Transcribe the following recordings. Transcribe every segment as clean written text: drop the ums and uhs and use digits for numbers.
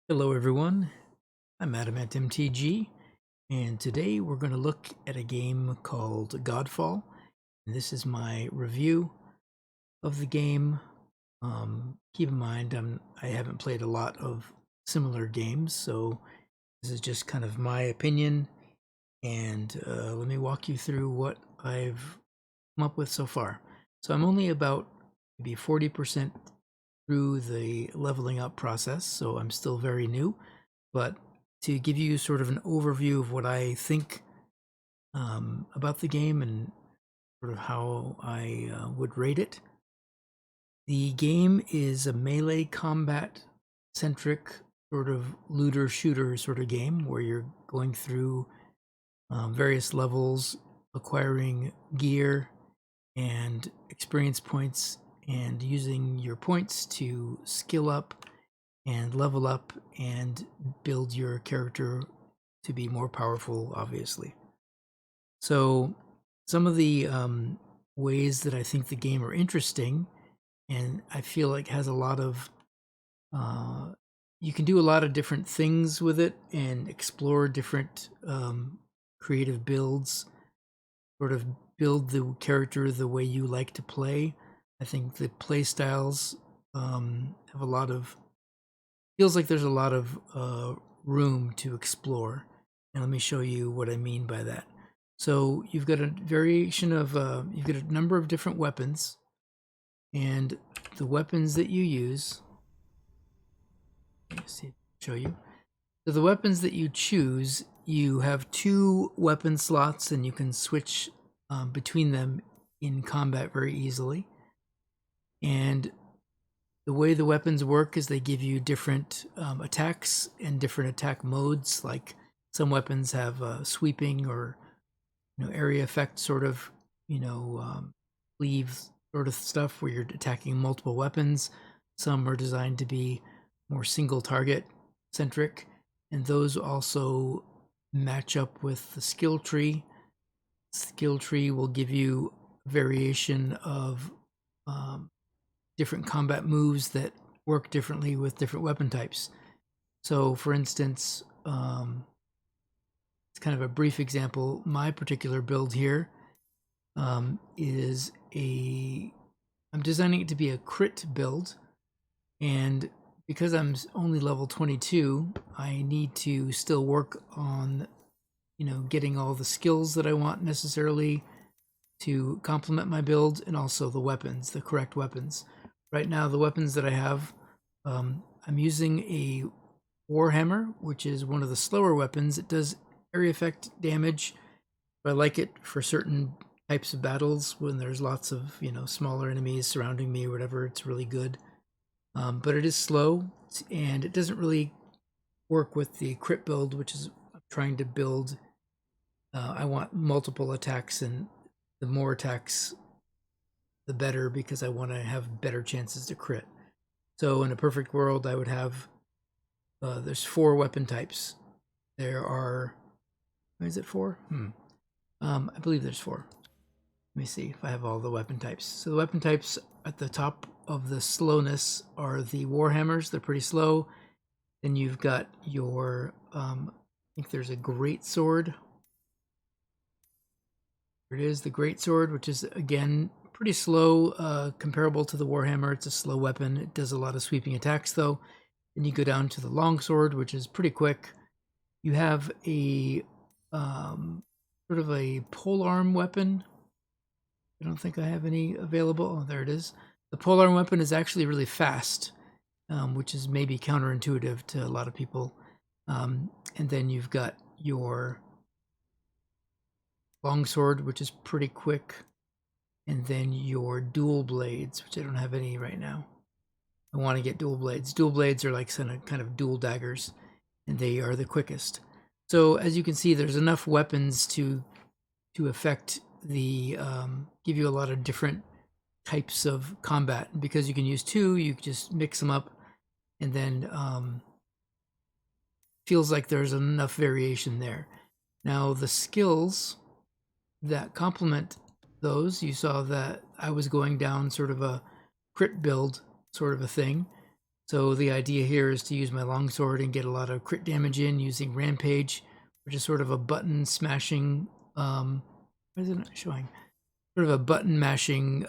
Hello everyone, I'm Adam at MTG, and today we're going to look at a game called Godfall. And this is my review of the game. Keep in mind, I haven't played a lot of similar games, so this is just kind of my opinion. And let me walk you through what I've come up with so far. So I'm only about maybe 40% through the leveling up process, so I'm still very new. But to give you sort of an overview of what I think about the game and sort of how I would rate it, the game is a melee combat centric sort of looter shooter sort of game where you're going through various levels, acquiring gear and experience points, and using your points to skill up and level up and build your character to be more powerful, obviously. So, some of the ways that I think the game are interesting, and I feel like has a lot of, uh, you can do a lot of different things with it and explore different creative builds, sort of build the character the way you like to play. I think the play styles have a lot of feels like there's a lot of room to explore. And let me show you what I mean by that. So you've got a variation of, you've got a number of different weapons, and the weapons that you use, let me see, show you. So the weapons that you choose, you have two weapon slots, and you can switch between them in combat very easily. And the way the weapons work is they give you different attacks and different attack modes. Like some weapons have sweeping or area effect sort of leave sort of stuff where you're attacking multiple weapons. Some are designed to be more single target centric, and those also match up with the skill tree. Skill tree will give you variation of different combat moves that work differently with different weapon types. So, for instance, it's kind of a brief example. My particular build here is I'm designing it to be a crit build, and because I'm only level 22, I need to still work on, getting all the skills that I want necessarily to complement my build, and also the weapons, the correct weapons. Right now, the weapons that I have, I'm using a Warhammer, which is one of the slower weapons. It does area effect damage, but I like it for certain types of battles when there's lots of, smaller enemies surrounding me or whatever. It's really good. But it is slow, and it doesn't really work with the crit build, which is I'm trying to build. I want multiple attacks, and the more attacks, the better, because I want to have better chances to crit. So in a perfect world, I would have, there's four weapon types. There are, is it four? I believe there's four. Let me see if I have all the weapon types. So the weapon types at the top of the slowness are the Warhammers. They're pretty slow. Then you've got your, I think there's a great sword. Here it is, the great sword, which is again pretty slow, comparable to the Warhammer. It's a slow weapon. It does a lot of sweeping attacks though. Then you go down to the long sword, which is pretty quick. You have a sort of a polearm weapon. I don't think I have any available. Oh, there it is. The polearm weapon is actually really fast, which is maybe counterintuitive to a lot of people. And then you've got your longsword, which is pretty quick, and then your dual blades, which I don't have any right now. I want to get dual blades. Dual blades are like kind of dual daggers, and they are the quickest. So as you can see, there's enough weapons to affect the give you a lot of different types of combat. And because you can use two, you just mix them up, and then feels like there's enough variation there. Now the skills that complement those, you saw that I was going down sort of a crit build sort of a thing. So the idea here is to use my longsword and get a lot of crit damage in using Rampage, which is sort of a button smashing, why is it not showing? Sort of a button mashing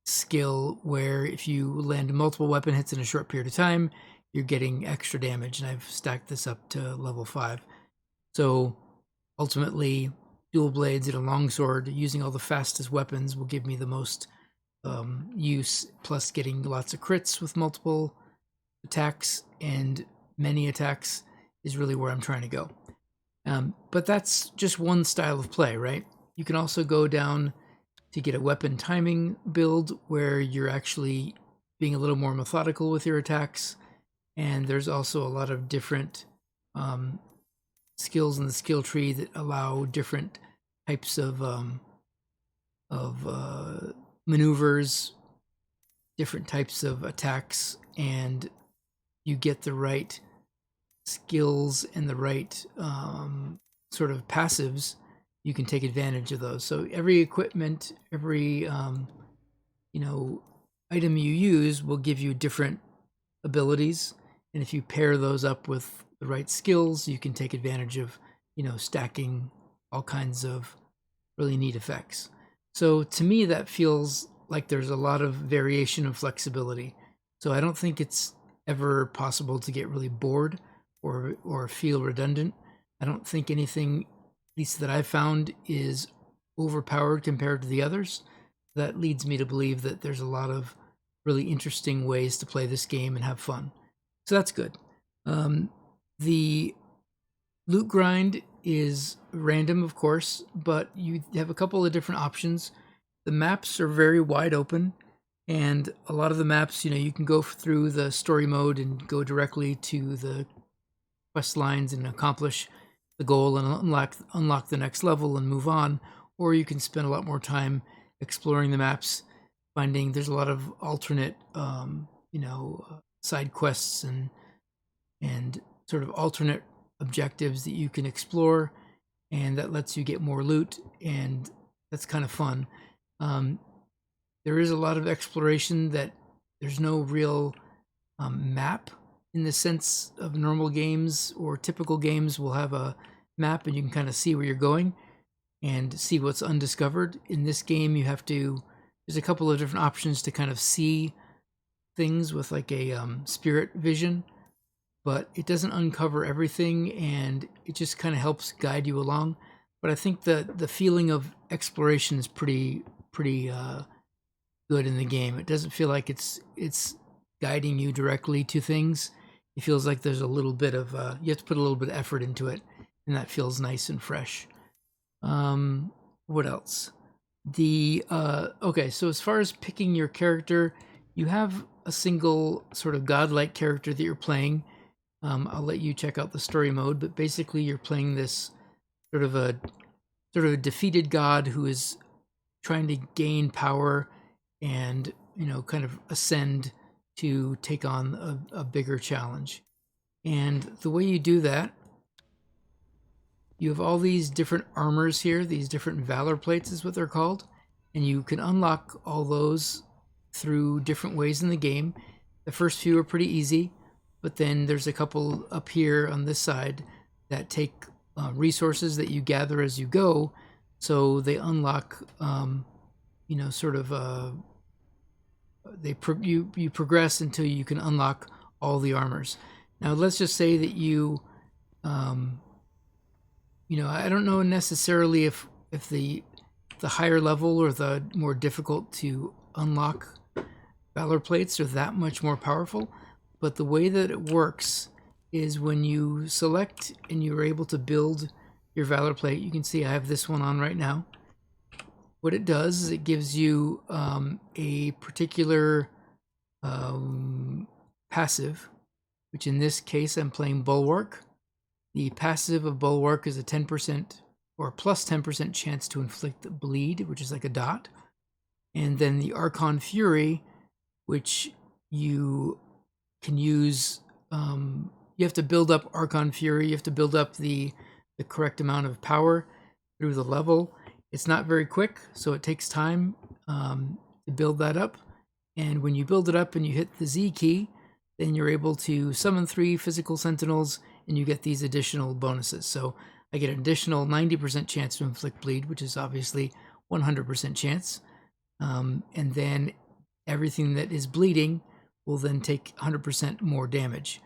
skill where if you land multiple weapon hits in a short period of time, you're getting extra damage, and I've stacked this up to level 5. So ultimately, dual blades and a longsword, using all the fastest weapons will give me the most use, plus getting lots of crits with multiple attacks and many attacks is really where I'm trying to go. But that's just one style of play, right? You can also go down to get a weapon timing build where you're actually being a little more methodical with your attacks. And there's also a lot of different skills in the skill tree that allow different types of maneuvers, different types of attacks, and you get the right skills and the right sort of passives, you can take advantage of those. So every equipment, every item you use will give you different abilities, and if you pair those up with the right skills, you can take advantage of stacking all kinds of really neat effects. So to me, that feels like there's a lot of variation and flexibility. So I don't think it's ever possible to get really bored or feel redundant. I don't think anything, at least that I've found, is overpowered compared to the others. That leads me to believe that there's a lot of really interesting ways to play this game and have fun. So that's good. The loot grind is random, of course, but you have a couple of different options. The maps are very wide open, and a lot of the maps, you can go through the story mode and go directly to the quest lines and accomplish the goal and unlock the next level and move on, or you can spend a lot more time exploring the maps, finding there's a lot of alternate side quests and sort of alternate objectives that you can explore, and that lets you get more loot, and that's kind of fun. There is a lot of exploration that there's no real map in the sense of normal games, or typical games will have a map and you can kind of see where you're going and see what's undiscovered. In this game, there's a couple of different options to kind of see things with like a spirit vision, but it doesn't uncover everything, and it just kind of helps guide you along. But I think the feeling of exploration is pretty good in the game. It doesn't feel like it's guiding you directly to things. It feels like there's a little bit of you have to put a little bit of effort into it, and that feels nice and fresh. What else? Okay, so as far as picking your character, you have a single sort of godlike character that you're playing. I'll let you check out the story mode, but basically you're playing this sort of a defeated god who is trying to gain power and kind of ascend to take on a bigger challenge. And the way you do that, you have all these different armors here, these different valor plates is what they're called, and you can unlock all those through different ways in the game. The first few are pretty easy, but then there's a couple up here on this side that take resources that you gather as you go, so they unlock you progress until you can unlock all the armors. Now let's just say that you I don't know necessarily if the higher level or the more difficult to unlock valor plates are that much more powerful, but the way that it works is when you select and you're able to build your valor plate. You can see I have this one on right now. What it does is it gives you a particular passive, which in this case I'm playing Bulwark. The passive of Bulwark is a 10% or plus 10% chance to inflict bleed, which is like a dot. And then the Archon Fury, which you can use, you have to build up Archon Fury, you have to build up the correct amount of power through the level. It's not very quick, so it takes time to build that up. And when you build it up and you hit the Z key, then you're able to summon 3 physical sentinels and you get these additional bonuses. So I get an additional 90% chance to inflict bleed, which is obviously 100% chance. And then everything that is bleeding will then take 100% more damage.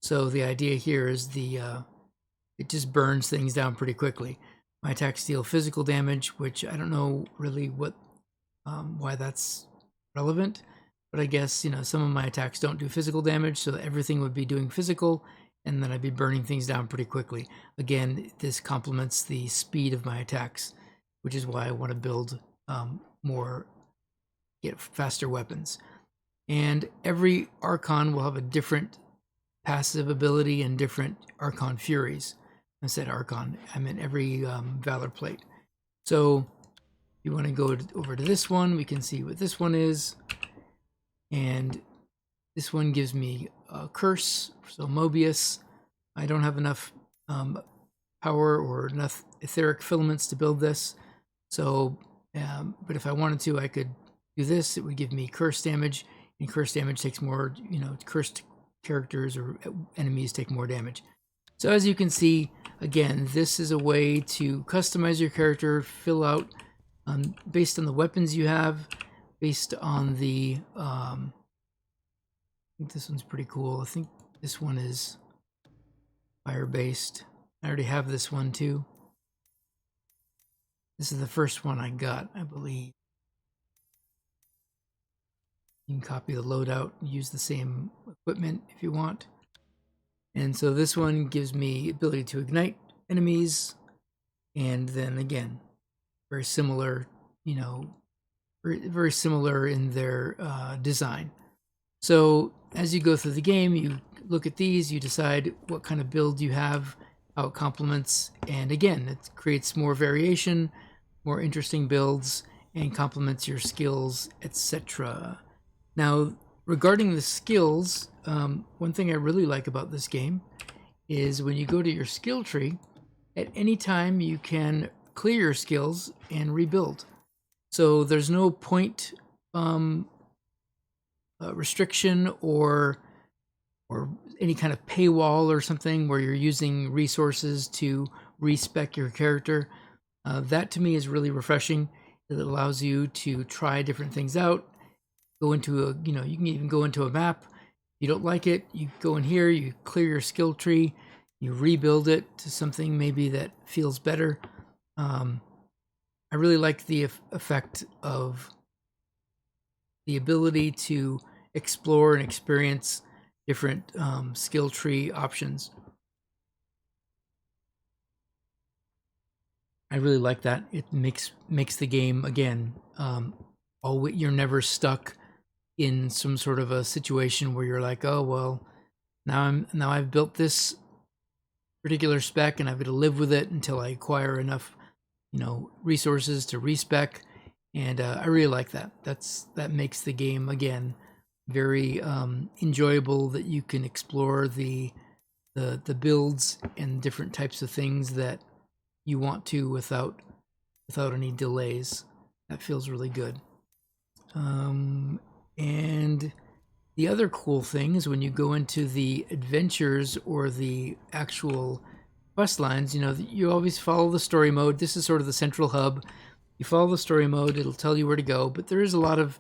So the idea here is it just burns things down pretty quickly. My attacks deal physical damage, which I don't know really why that's relevant, but I guess, some of my attacks don't do physical damage, so everything would be doing physical, and then I'd be burning things down pretty quickly. Again, this complements the speed of my attacks, which is why I want to build get faster weapons. And every Archon will have a different passive ability and different Archon Furies. I said Archon, I meant every Valor Plate. So if you want to go over to this one, we can see what this one is. And this one gives me a curse, so Mobius. I don't have enough power or enough etheric filaments to build this. So, but if I wanted to, I could do this. It would give me curse damage, and curse damage takes more, cursed characters or enemies take more damage. So as you can see, again, this is a way to customize your character, fill out based on the weapons you have, based on the, I think this one's pretty cool. I think this one is fire-based. I already have this one too. This is the first one I got, I believe. You can copy the loadout and use the same equipment if you want. And so this one gives me ability to ignite enemies. And then again, very similar, very similar in their design. So as you go through the game, you look at these, you decide what kind of build you have, how it complements, and again, it creates more variation, more interesting builds, and complements your skills, etc. Now, regarding the skills, one thing I really like about this game is when you go to your skill tree, at any time you can clear your skills and rebuild. So there's no point restriction or any kind of paywall or something where you're using resources to respec your character. That to me is really refreshing. It allows you to try different things out. Go into you can even go into a map. You don't like it, you go in here, you clear your skill tree, you rebuild it to something maybe that feels better. I really like the effect of the ability to explore and experience different skill tree options. I really like that. It makes the game, again, you're never stuck in some sort of a situation where you're like, oh well, now I've built this particular spec and I've got to live with it until I acquire enough resources to respec. And I really like that. That makes the game, again, very enjoyable, that you can explore the builds and different types of things that you want to without any delays. That feels really good. And the other cool thing is when you go into the adventures or the actual quest lines, you always follow the story mode. This is sort of the central hub. You follow the story mode, it'll tell you where to go, but there is a lot of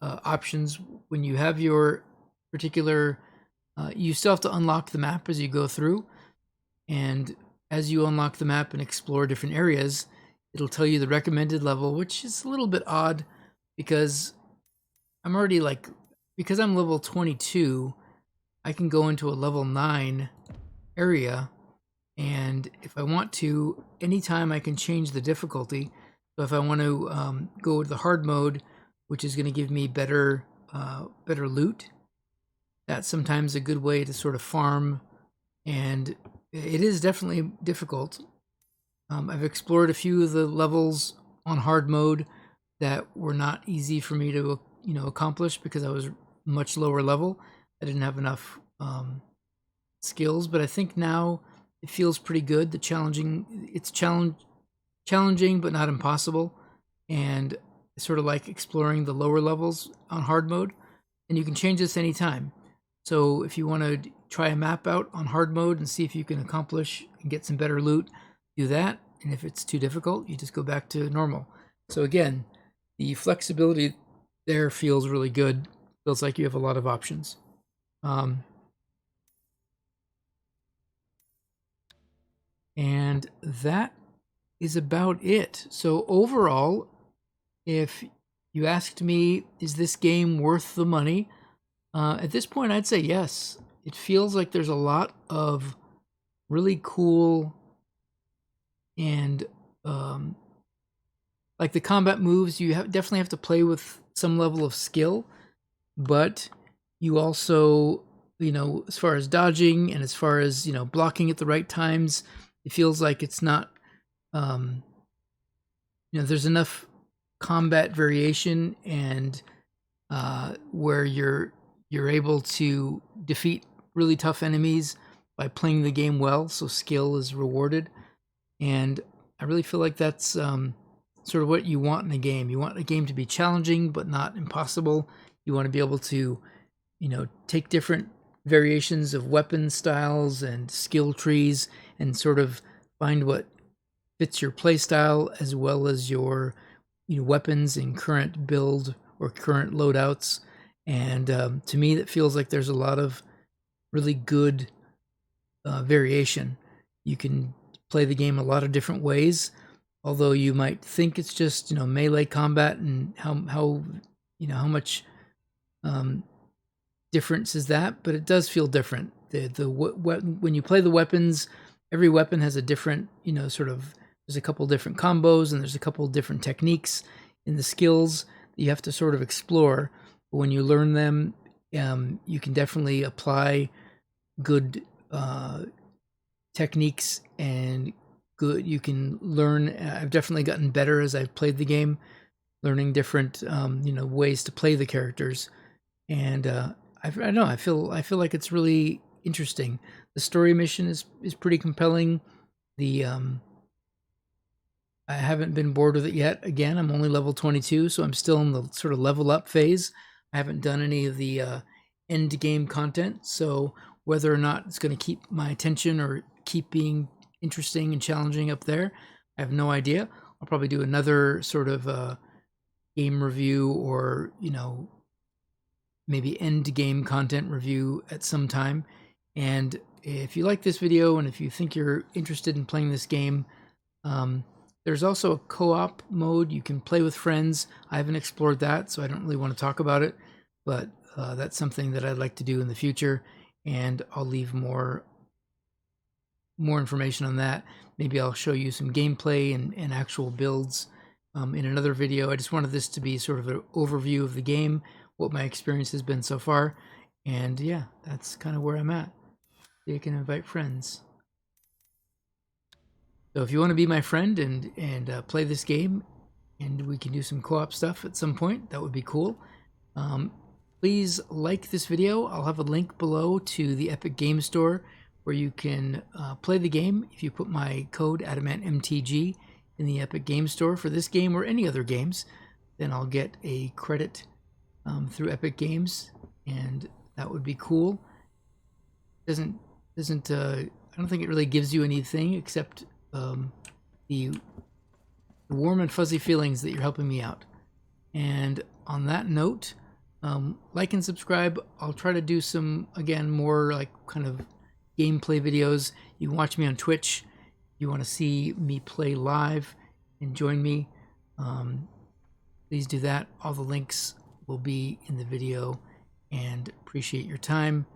options when you have your particular, you still have to unlock the map as you go through. And as you unlock the map and explore different areas, it'll tell you the recommended level, which is a little bit odd because I'm already because I'm level 22, I can go into a level 9 area, and if I want to, anytime I can change the difficulty. So if I want to go to the hard mode, which is going to give me better loot, that's sometimes a good way to sort of farm, and it is definitely difficult. I've explored a few of the levels on hard mode that were not easy for me to accomplish because I was much lower level. I didn't have enough skills, but I think now it feels pretty good. It's challenging but not impossible, and It's sort of like exploring the lower levels on hard mode, and you can change this anytime. So if you want to try a map out on hard mode and see if you can accomplish and get some better loot, do that. And if it's too difficult, you just go back to normal. So again, the flexibility there feels really good. Feels like you have a lot of options. And that is about it. So overall, if you asked me, is this game worth the money? At this point, I'd say yes. It feels like there's a lot of really cool and like the combat moves. You definitely have to play with some level of skill, but you also, as far as dodging and as far as, blocking at the right times, it feels like it's not, there's enough combat variation and where you're able to defeat really tough enemies by playing the game well, so skill is rewarded. And I really feel like that's sort of what you want in a game. You want a game to be challenging but not impossible. You want to be able to, take different variations of weapon styles and skill trees and sort of find what fits your play style as well as your weapons in current build or current loadouts. And to me, that feels like there's a lot of really good variation. You can play the game a lot of different ways, although you might think it's just melee combat and how much difference is that, but it does feel different. When you play the weapons, every weapon has a different there's a couple different combos and there's a couple different techniques in the skills that you have to sort of explore. But when you learn them, you can definitely apply good techniques and you can learn. I've definitely gotten better as I've played the game, learning different ways to play the characters. And I don't know, I feel like it's really interesting. The story mission is pretty compelling. The I haven't been bored with it yet. Again, I'm only level 22, so I'm still in the sort of level up phase. I haven't done any of the end game content, so whether or not it's going to keep my attention or keep being interesting and challenging up there, I have no idea. I'll probably do another sort of game review or, maybe end game content review at some time. And if you like this video and if you think you're interested in playing this game, there's also a co-op mode. You can play with friends. I haven't explored that, so I don't really want to talk about it, but that's something that I'd like to do in the future, and I'll leave more information on that. Maybe I'll show you some gameplay and actual builds in another video. I just wanted this to be sort of an overview of the game, what my experience has been so far, and yeah, that's kind of where I'm at. You can invite friends. So if you want to be my friend and play this game, and we can do some co-op stuff at some point, that would be cool. Please like this video. I'll have a link below to the Epic Game Store where you can play the game. If you put my code AdamantMTG in the Epic Game Store for this game or any other games, then I'll get a credit through Epic Games, and that would be cool. I don't think it really gives you anything except the warm and fuzzy feelings that you're helping me out. And on that note, like and subscribe. I'll try to do some, again, more like kind of gameplay videos. You can watch me on Twitch. If you want to see me play live and join me, please do that. All the links will be in the video, and appreciate your time.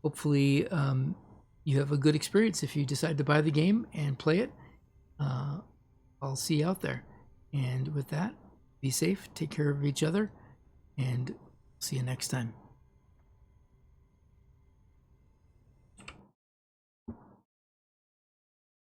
Hopefully you have a good experience if you decide to buy the game and play it. I'll see you out there. And with that, be safe, take care of each other, and see you next time.